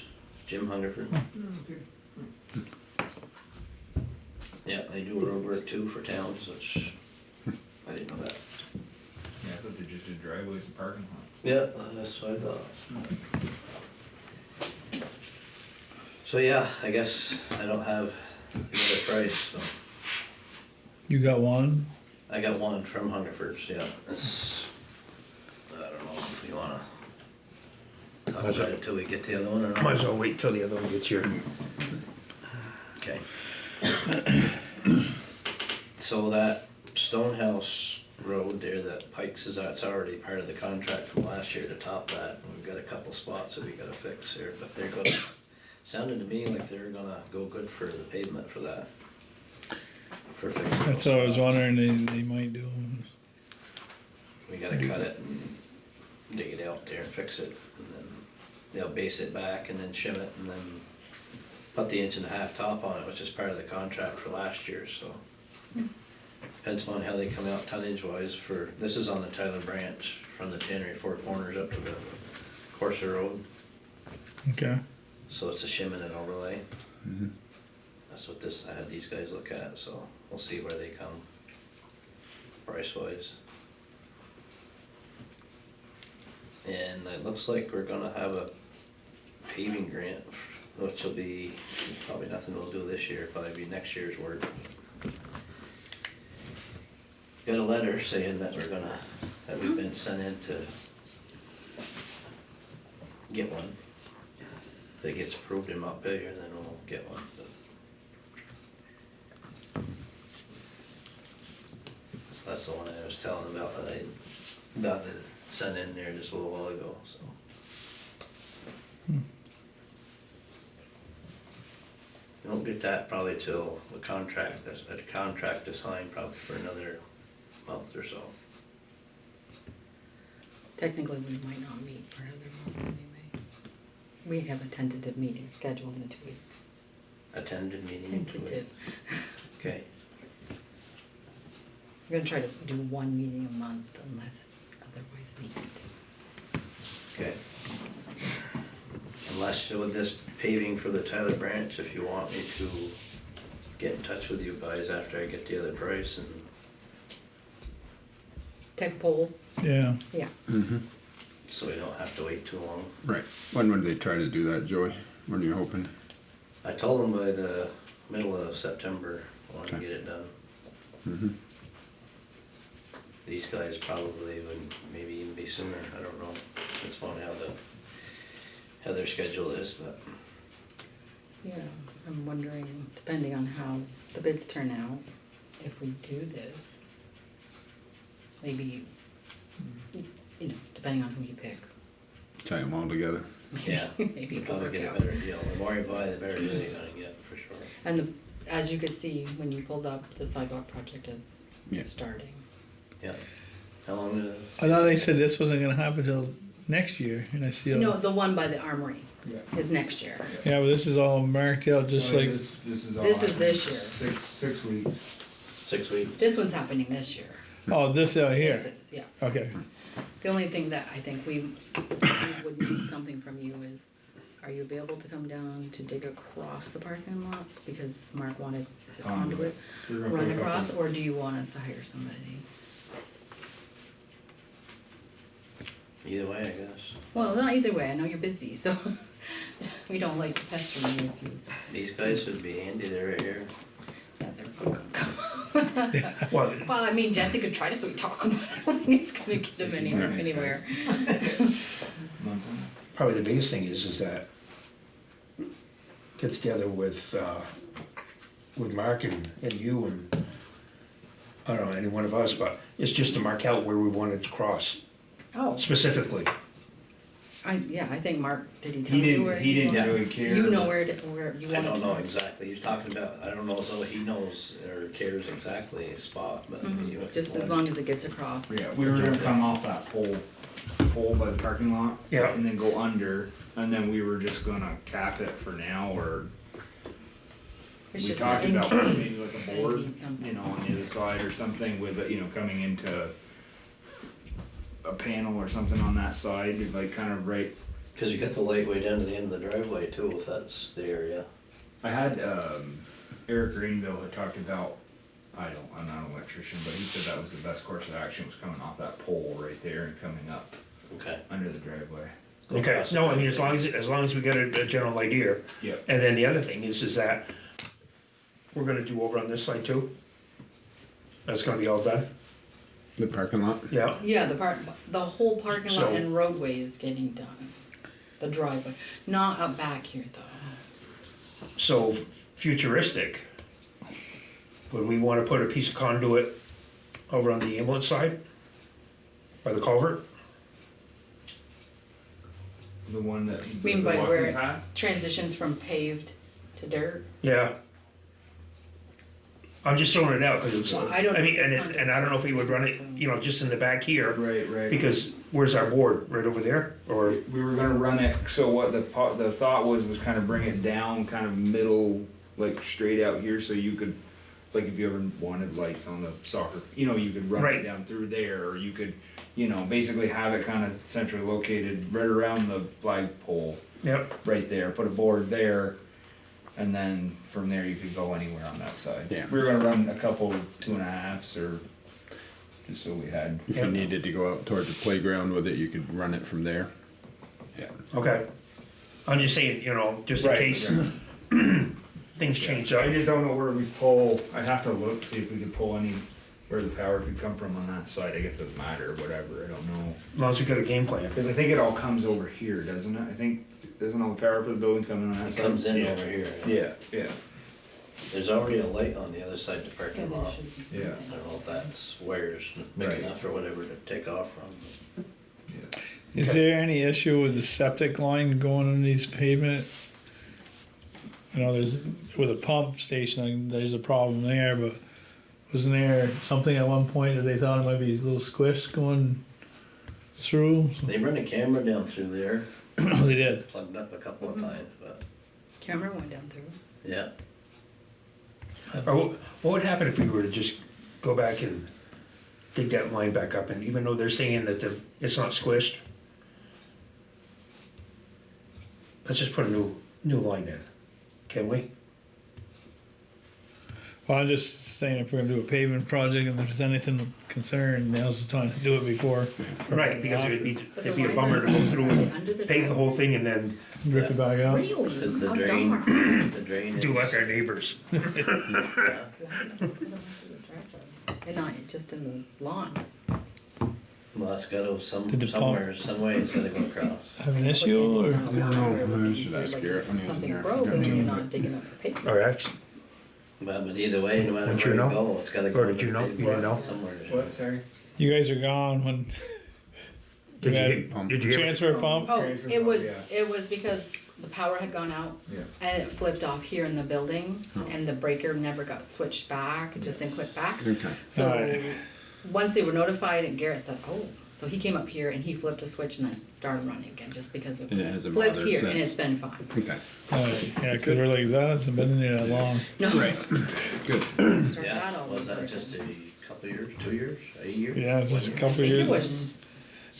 Jim Hungerford. Yeah, they do road work too for towns, which, I didn't know that. Yeah, I thought they just did driveways and parking lots. Yeah, that's what I thought. So yeah, I guess I don't have the other price, so. You got one? I got one from Hungerford's, yeah, it's, I don't know if we wanna talk Might as about well. it till we get the other one or not. Might as well wait till the other one gets here. Okay. So that Stonehouse Road there that Pikes is, that's already part of the contract from last year to top that. And we've got a couple spots that we gotta fix here, but they're gonna, sounded to me like they're gonna go good for the pavement for that. For fixing those That's what I was spots. wondering, they might do. We gotta cut it and dig it out there and fix it, and then they'll base it back and then shim it and then put the 1.5-inch top on it, which is part of the contract for last year, so. Depends on how they come out tonnage wise for, this is on the Tyler Branch, from the Tannery Four Corners up to the Corsa Road, Okay. so it's a shim and an overlay. Mhm. That's what this, I had these guys look at, so we'll see where they come price wise. And it looks like we're gonna have a paving grant, which will be probably nothing we'll do this year, probably be next year's work. Got a letter saying that we're gonna, that we've been sent in to get one. If it gets approved in Montpelier, then we'll get one. So that's the one I was telling about that I got it sent in there just a little while ago, so. You won't get that probably till the contract, that's a contract to sign probably for another month or so. Technically, we might not meet for another month anyway. We have a tentative meeting scheduled in 2 weeks. Attended meeting in 2 weeks. Tentative. Okay, We're gonna try to do one meeting a month unless otherwise needed. okay. Unless with this paving for the Tyler Branch, if you want me to get in touch with you guys after I get the other price and, Tech pole, Yeah. yeah. Mhm. so we don't have to wait too long. Right. When would they try to do that, Joey? When are you hoping? I told them by the middle of September, I want to Okay. get it done. Mhm. These guys probably would maybe even be sooner, I don't know. It's funny how their schedule is, but Yeah, I'm wondering, depending on how the bids turn out, if we do this, maybe, you know, depending on who you pick. Tie them all together. yeah, Maybe you it could probably work get a out. better deal. The more you buy, the better deal you're gonna get, for sure. And as you could see, when you pulled up, the sidewalk project is Yeah. starting. Yeah. How long did I thought they said this wasn't gonna happen till next year, and I see. No, the one by the armory Yeah. is next year. Yeah, but this is all marked out just like, This is all. This is this year. 6 weeks. 6 weeks? This one's happening this year. oh, this out here. This is, yeah. Okay. The only thing that I think we would need something from you is, are you available to come down to dig across the parking lot? Because Mark wanted, is it conduit, We're gonna run put a couple- across, or do you want us to hire somebody? Either way, I guess. Well, not either way, I know you're busy, so we don't like to pester you if you, These guys would be handy, they're right here. yeah, they're not gonna come. Well, Well, I mean, Jesse could try to sweet talk him, I don't think it's gonna get him anywhere, Nice anywhere. Months on. probably the biggest thing is that get together with Mark and you and, I don't know, any one of us, but it's just to mark out where we wanted to cross Oh, specifically. I think Mark, did he tell you where? He didn't Yeah. really care. You know but- where you want I don't know to- exactly, he's talking about, I don't know, so he knows or cares exactly a spot, but. you know, Just as long as it gets across. Yeah, we were gonna come off that pole by the parking lot. Yeah. And then go under, and then we were just gonna cap it for now, or It's we just talked in about case maybe like a they board, need something. you know, on the other side or something with, coming into a panel or something on that side, like kind of right. Cause you got the light way down to the end of the driveway too, if that's the area. I had, Eric Greenville had talked about, I'm not an electrician, but he said that was the best course of action, was coming off that pole right there and coming up Okay. under the driveway. Go Okay, across the no, I mean, driveway. as long as we get a general idea. Yep. And then the other thing is that we're gonna do over on this side too. That's gonna be all done, The parking lot? yeah. Yeah, the whole parking lot So- and roadway is getting done. The driveway, not up back here though. So futuristic, would we wanna put a piece of conduit over on the ambulance side? By the culvert? The one that. You mean the by walking where it path? transitions from paved to dirt? Yeah. I'm just throwing it out, cause it's, Well, I don't I mean, know if and, it's and I don't know if we would run it, you know, just in the back here, Right, right. because where's our board, right over there, or? We were gonna run it, so what the thought was kind of bring it down, kind of middle, like straight out here, so you could, like if you ever wanted lights on the soccer, you know, you could run Right. it down through there, or you could, you know, basically have it kind of centrally located right around the flagpole, Yep. right there, put a board there, and then from there you could go anywhere on that side. Yeah. We were gonna run a couple 2.5s, or, just so we had. If you needed to go out towards the playground with it, you could run it from there. Yeah. Okay. I'm just saying, you know, just in Right, case right. things change I up. just don't know where we pull, I'd have to look, see if we could pull any, where the power could come from on that side, I guess it doesn't matter, whatever, I don't know. As long as we got a game plan. Cause I think it all comes over here, doesn't it? I think, doesn't all the power for the building come in on that It side? comes in Yeah. over here. Yeah. There's already a light on the other side of the Yeah, parking there lot. should be Yeah. something. I don't know if that's wires big Right. enough or whatever to take off from. Is Okay. there any issue with the septic line going on these pavement? You know, there's, with a pump station, there's a problem there, but wasn't there something at one point that they thought it might be a little squish going through? They run a camera down through there, Oh, they did. plugged up a couple of times, but, Camera went down through. yeah. Or what would happen if we were to just go back and dig that line back up, and even though they're saying that it's not squished, let's just put a new line in, can we? Well, I'm just saying if we're gonna do a pavement project and if there's anything concerned, now's the time to do it before. Right, because it'd But be the a bummer to go through and Under the pave the whole thing and then Rip it back out. Really? The How drain, dark. the drain do like is, our neighbors. And not just in the lawn. well, it's gotta, Did the pump- some way it's gotta go across. Have an issue or? I don't know. I should ask Garrett when he was in Something there. broke and you're Yeah. not digging up the paper. Or actually, But either way, no matter Don't where you you know? go, it's gotta go. Or did under you know? the You didn't know? somewhere. What, sorry? You guys are gone when. did you had hear, did you hear? Transfer pump? Oh, Transfer it pump, was, yeah. it was because the power had gone out Yeah. and it flipped off here in the building and the breaker never got switched back, it just didn't click back. Okay. So, Alright. once they were notified and Garrett said, oh, so he came up here and he flipped a switch and then started running again, just because it And it was hasn't flipped bothered here and since. it's been fine. Okay. Yeah, cause we're like, that hasn't been in there that long. No. Right. Good. Start Yeah, that all was over that again. just a couple of years, 2 years, a year? Yeah, just a I couple of think it years. was.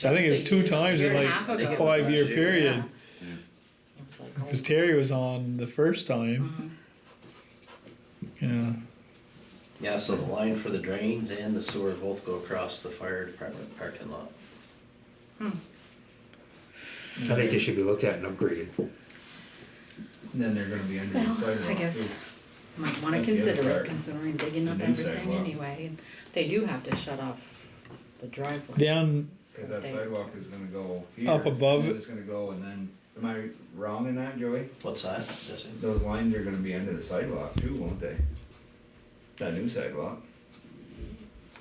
I think it was just a 2 year- times year in and a like half a ago. 5-year last year, period. Yeah. It was like, Cause oh. Terry was on the first time. Yeah. Yeah, so the line for the drains and the sewer both go across the fire department parking lot. I think they should be looked at and upgraded. Then they're gonna be under the Well, sidewalk. I guess, too. might wanna That's the other consider it, part. considering digging up The new everything sidewalk. anyway, and they do have to shut off the driveway. Down, Cause that sidewalk is gonna go here. Up above and it. It's gonna go and then, am I wrong in that, Joey? What's that, Jesse? Those lines are gonna be under the sidewalk too, won't they? That new sidewalk.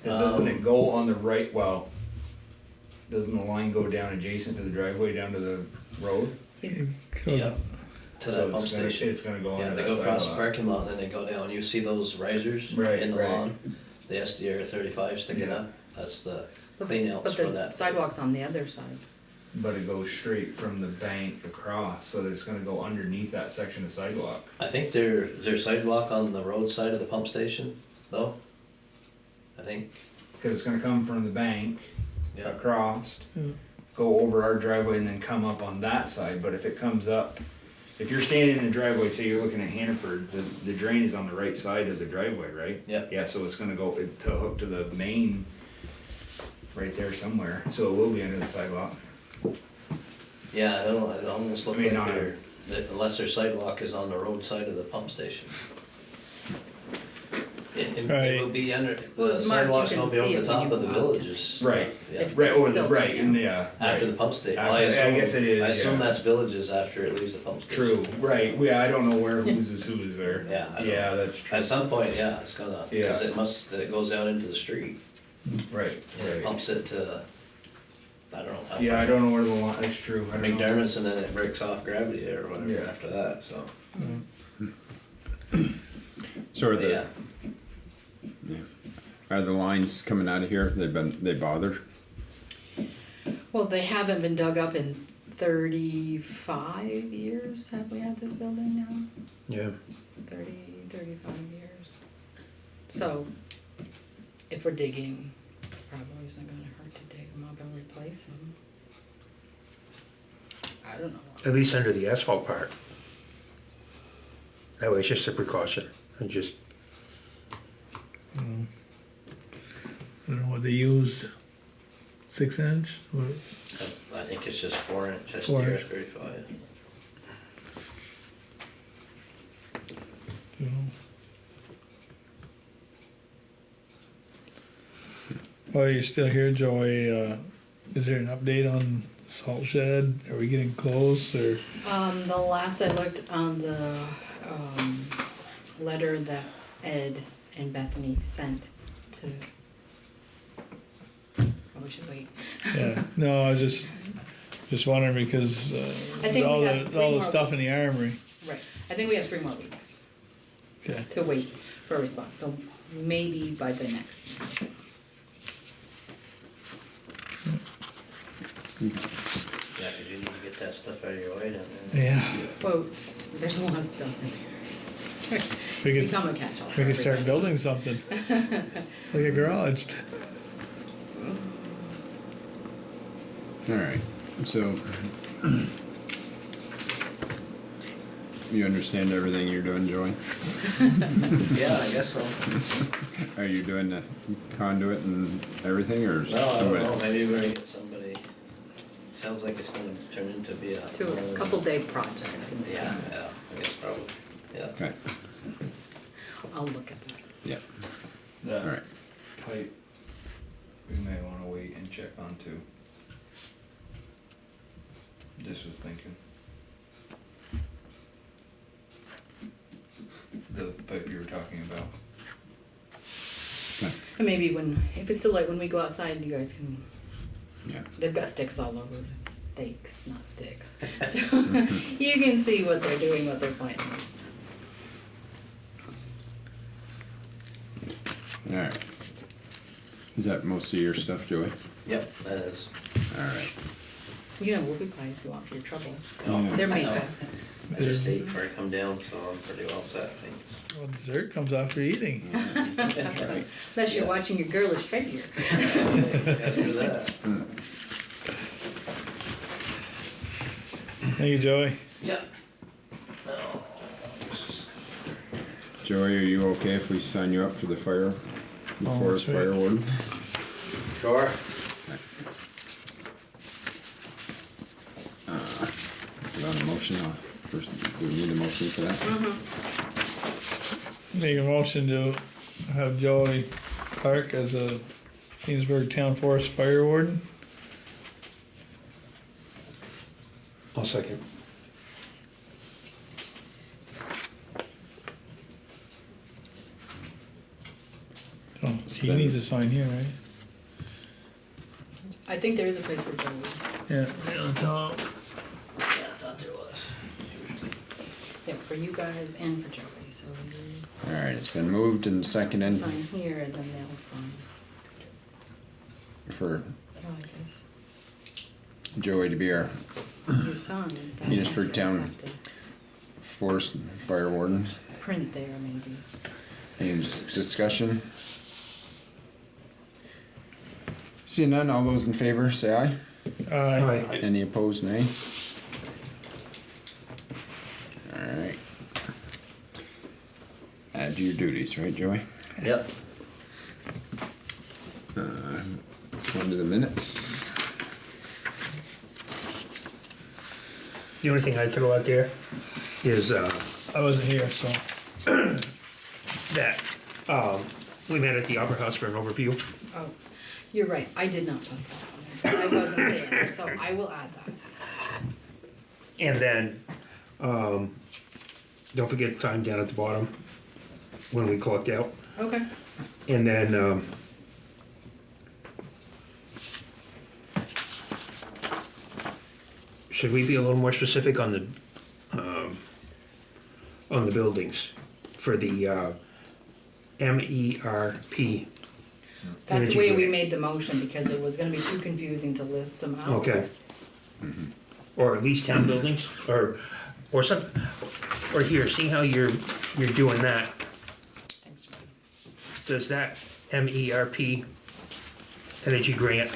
'Cause doesn't it go on the right, well, doesn't the line go down adjacent to the driveway down to the road? it goes Yeah. up. To So that pump it's gonna- station. It's gonna go Yeah, under they that go across the sidewalk. parking lot and then they go down, you see those risers Right, in the right. lawn? The SDR 35 sticking Yeah. up, that's the But- clean outs But for the that. sidewalk's on the other side. But it goes straight from the bank across, so that it's gonna go underneath that section of sidewalk. I think is there sidewalk on the road side of the pump station, though? I think, Cause it's gonna come from the bank yeah, across, Yeah. go over our driveway and then come up on that side, but if it comes up, if you're standing in the driveway, say you're looking at Hannaford, the drain is on the right side of the driveway, right? yeah. Yeah, so it's gonna go to hook to the main right there somewhere, so it will be under the sidewalk. Yeah, it almost look I mean, like not- unless their sidewalk is on the road side of the pump station. It will be under, Well, the it's marked, you sidewalks can won't be see over it the when top you of the go out. villages. Right. Yeah. Right, or Still right, there. and yeah. After right. the pump station. After- Well, I assume, I guess it is, I assume yeah. that's villages after it leaves the pump station. True, right, yeah, I don't know where whose is there. Yeah, I don't Yeah, know. that's true. At some point, yeah, it's gonna, because Yeah. it goes out into the street, Right, and it right. pumps it to, I don't know how far. Yeah, I don't know where the line, that's true. I don't know. McDermott's, and then it breaks off gravity there or whatever Yeah. after that, so. So are But yeah, are the lines coming out of here, they bothered? Well, they haven't been dug up in 35 years, have we had this building now? Yeah. 35 years. So, if we're digging, probably isn't gonna hurt to dig them up and replace them. I don't know. At least under the asphalt part. That way it's just a precaution, and just, I don't know what they used, 6 inch? What- I think it's just 4 inch, just 4 near inch. 35. you know? Well, you're still here, Joey, is there an update on salt shed? Are we getting close, or? The last I looked on the, letter that Ed and Bethany sent to, oh, we should wait. Yeah, no, I was just wondering because, I think all we have the, 3 all the more stuff in the weeks. armory. Right, I think we have 3 more weeks Okay, to wait for a response, so maybe by the next. Yeah, 'cause you need to get that stuff out of your way down there. yeah, Well, there's a lot of stuff in there. we It's could, become a catch-all. we for could start everybody. building something, like a garage. Alright, so. You understand everything you're doing, Joey? Yeah, I guess so. Are you doing the conduit and everything, or? No, I don't somebody- know, maybe we're gonna get somebody, sounds like it's gonna turn into be a. To a couple-day project. Yeah, I guess probably, yeah. Okay, I'll look at that. yeah, That alright, pipe, we may wanna wait and check on too. Just was thinking. The pipe you were talking about. okay, And maybe if it's still light, when we go outside, you guys can, yeah. they've got sticks all over, stakes, not sticks. So you can see what they're doing, what their plan is. Alright. Is that most of your stuff, Joey? Yep, that is. Alright. You know, we'll be fine if you want for your trouble. Yeah. They're made I know. there. I just ate before I come down, so I'm pretty well set, thanks. Well, dessert comes after eating. That's right. Unless you're Yeah. watching your girlish figure. Gotta do that. Thank you, Joey. Yep. Joey, are you okay if we sign you up for the fire, the Oh, forest that's right. fire warden? Sure. Put on a motion, first, do we need a motion for that? Make a motion to have Joey Clark as a Enosburgh Town Forest Fire Warden. I'll second. Oh, he needs to sign here, right? I think there is a place for Joey. Yeah, right on top. Yeah, I thought there was. Yeah, for you guys and for Joey, so you Alright, it's been moved and seconded sign here and then they'll sign. for Oh, I guess. Joey to be our You sign. then Enosburgh Town. accept it. forest fire warden. Print there maybe. Any discussion? Seeing none, all those in favor, say aye. Aye. Any opposed, nay? Alright. Add to your duties, right, Joey? Yep. On to the minutes. The only thing I'd throw out there is, I wasn't here, so. that We met at the Opera House for an overview. Oh, you're right, I did not put that on there. I wasn't there, so I will add that. And then, don't forget the time down at the bottom when we clocked out. Okay. And then, should we be a little more specific on the buildings for the MERP? That's Energy the way we grant. made the motion, because it was gonna be too confusing to list them out. Okay. Or at least town buildings, or some, or here, seeing how you're doing that, Thanks, Jody. does that MERP energy grant,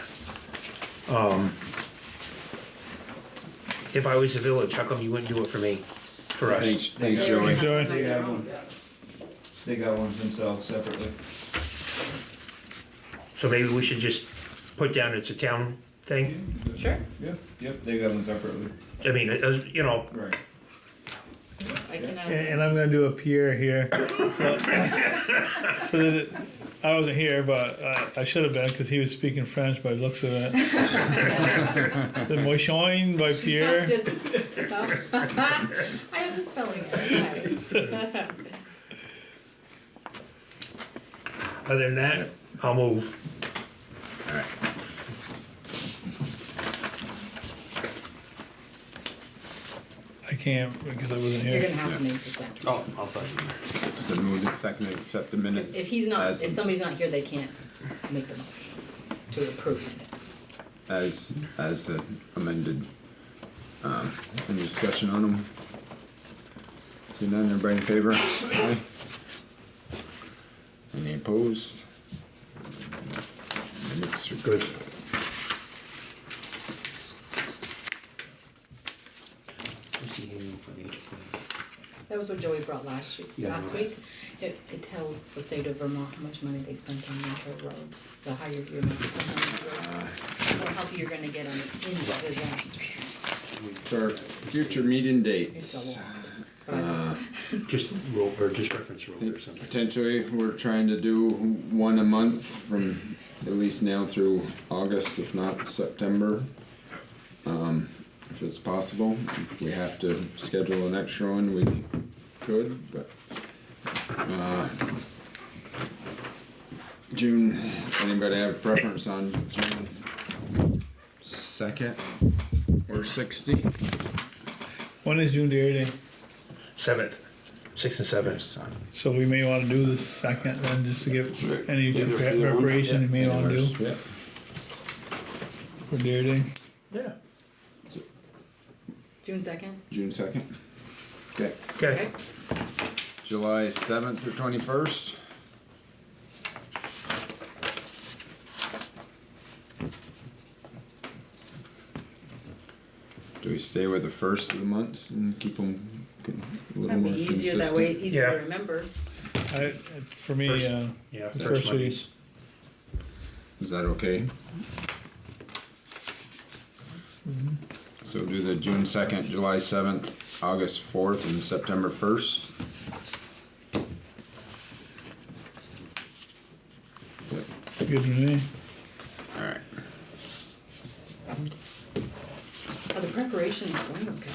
if I was a village, how come you wouldn't do it for me, for us? Thanks, They already Joey. have them on their own. They got one themselves separately. So maybe we should just put down it's a town thing? Sure, Yep, they got one separately. I mean, you know, Right. I can add And I'm gonna do a Pierre here. So that I wasn't here, but I should have been, because he was speaking French by the looks of it. that. The Moishine by Pierre. I have the spelling error. other than that, I'll move. I can't because I wasn't You're here. gonna have to make the second. Oh, I'll second. Been moved and seconded, accept the minutes. If he's not, as- if somebody's not here, they can't make the motion to approve minutes. As amended. Any discussion on them? See none, everybody in favor? Aye. Any opposed? Minutes are Good. That was what Joey brought last Yeah, right. week. It tells the state of Vermont how much money they spent on winter roads, the higher your number of roads. How healthy you're gonna get on in disaster. So our future meeting It's dates. a lot. Just roll, or just reference I roll think or something. potentially, we're trying to do one a month from at least now through August, if not September. If it's possible, if we have to schedule an extra one, we could, but, June, anybody have a preference on June 2nd or 16th? When is June Dairy Day? 7th, 6th and 7th. So we may wanna do the second then, just to give any Either one, preparation you may wanna do Yeah. for Dairy Day. Yeah. June 2nd? June 2nd. Okay, Okay. July 7th or 21st? Do we stay with the first of the months and keep them a little That'd be more easier consistent? that way, easier to Yeah. remember. For me, First. Yeah, The first first Mondays. Is that okay? So do the June 2nd, July 7th, August 4th, and September 1st? Yep, good with me. alright. Oh, the preparation is going okay.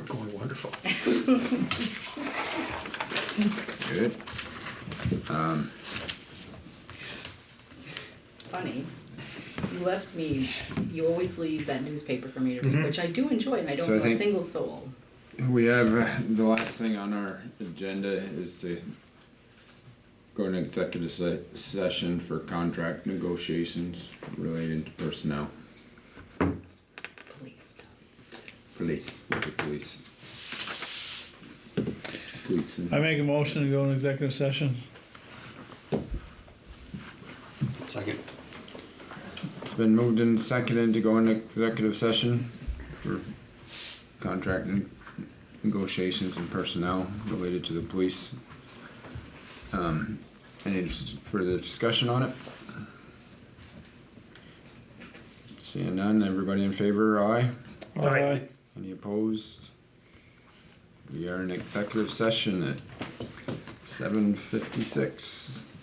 Going wonderful. Good. Funny, you left me, you always leave that newspaper for me to read, Mhm. which I do enjoy, and I don't So I know a think- single soul. We have, the last thing on our agenda is to go into executive session for contract negotiations related to personnel. Police stuff. Police, with the police. Police and. I make a motion to go in executive session. Second. It's been moved and seconded to go into executive session for contract negotiations and personnel related to the police. Any further discussion on it? Seeing none, everybody in favor, aye? Aye. Any opposed? We are in executive session at 7:56.